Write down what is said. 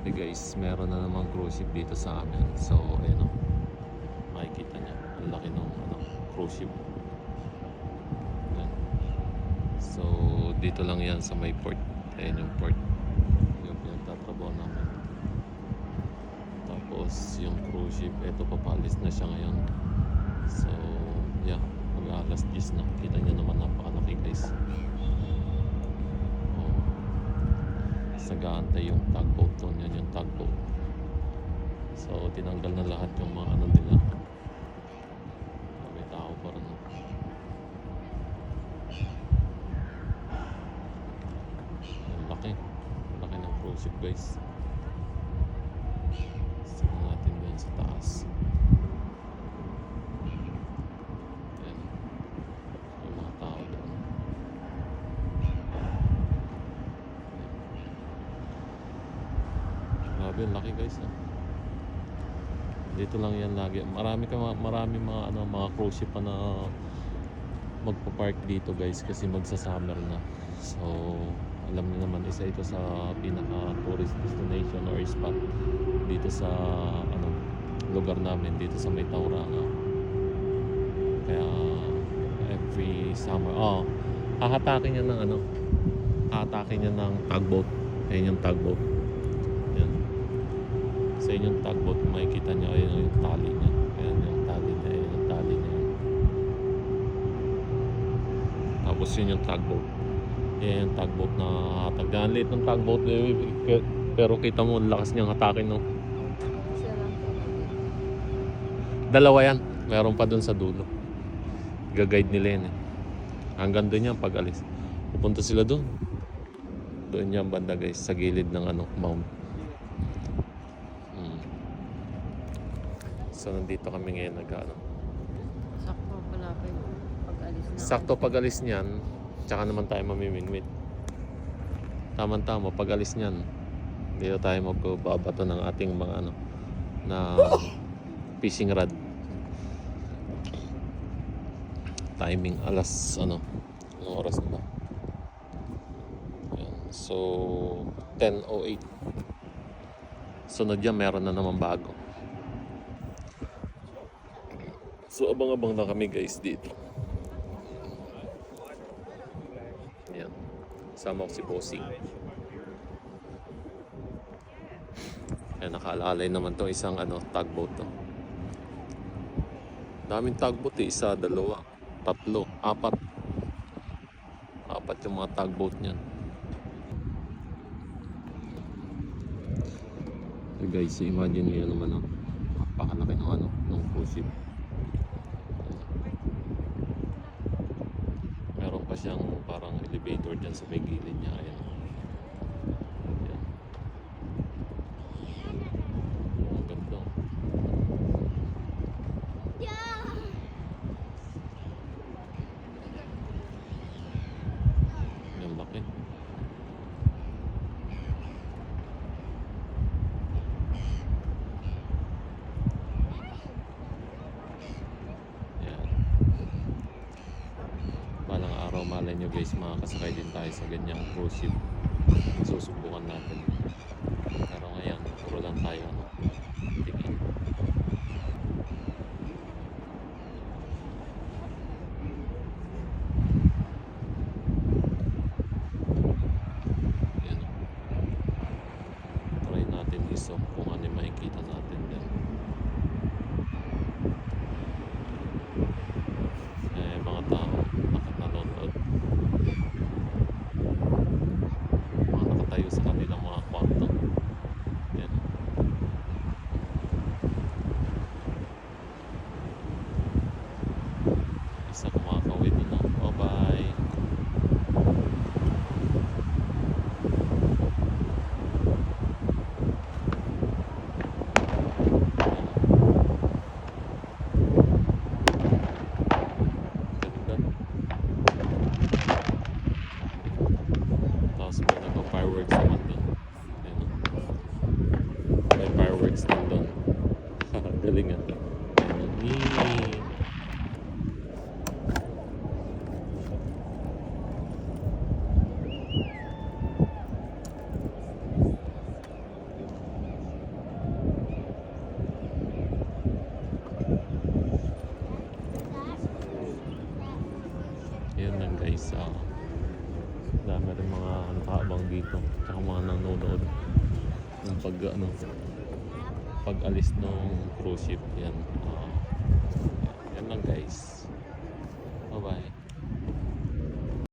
Okay guys, meron na namang cruise ship dito sa amin. So, ayun o. Makikita niya. Ang laki ng cruise ship. Ayan. So, dito lang yan sa may port. Ayan yung port. Yung pinagtatrabaho namin. Tapos, yung cruise ship, eto papalis na siya ngayon. So, yeah. Mag-alas 10 na. Kita niyo naman napakalaki guys. Nag-aantay yung tugboat doon. Yan yung tugboat. So tinanggal na lahat yung mga ano nila. May tao pa rin. Ang laki. Ang laki ng cruise ship guys. Tingnan natin doon sa taas. Ayan. Yung mga tao doon. Grabe, ang laki guys. Dito lang yan lagi. Marami mga cruise ship pa na magpa-park dito guys kasi magsa-summer na. So, alam niyo naman isa ito sa pinaka tourist destination or spot dito sa lugar namin dito sa May Tauranga. Kaya every summer, hahatakin niya ng hahatakin niya ng tugboat. Ayun yung tugboat. Sa inyong tugboat, makikita nyo ayun yung tali niya. Ayan yung tali niya. Ayan yung tali niya. Tapos yun yung tugboat. Ayan yung tugboat na hatag. Ang liit ng tugboat. Pero kita mo, lakas niyang hatakin, no? Dalawa yan. Meron pa dun sa dulo. Gaguide nila yan, eh. Hanggang dun yan pag alis. Pupunta sila dun. Doon yan banda guys. Sa gilid ng mount. So nandito kami ngayon Sakto pala kayo pag-alis na. Sakto pag-alis niyan, tsaka naman tayo mamimingwit. Tama-tama pag-alis niyan. Dito tayo magbabato ng ating mga na fishing rod. Timing alas anong oras na ba? Ayan. So 10:08. Sunod yan meron na naman bago. So abang-abang na kami guys dito. Ayan. Sama ko si Bossing. Ayan, nakaalalay naman to isang tugboat to. Daming tugboat eh. Isa, dalawa, tatlo, apat. Apat yung mga tugboat niyan. So guys, imagine niyo naman napakalaki ng cruise ship. Meron pa siyang parang elevator dyan sa may gilid niya. Ayan. Ayan. Ang ganda. Ang laki. Malay nyo guys, makakasakay din tayo sa ganyang cruise ship. Susubukan natin. Pero ngayon, puro lang tayo tingin. Yan. Try natin isok kung ano yung makikita natin din. Mga tao nakatanood. Nakatayo sa kanilang mga kwarto. Yan. Isa kumakawin na. Bye bye. Tapos may nagpa-fireworks naman doon. May fireworks din doon. Galing nga. Dami rin mga nakaabang dito. Tsaka mga nanonood ng pag alis ng cruise ship. Yan. Yan lang guys. Bye bye.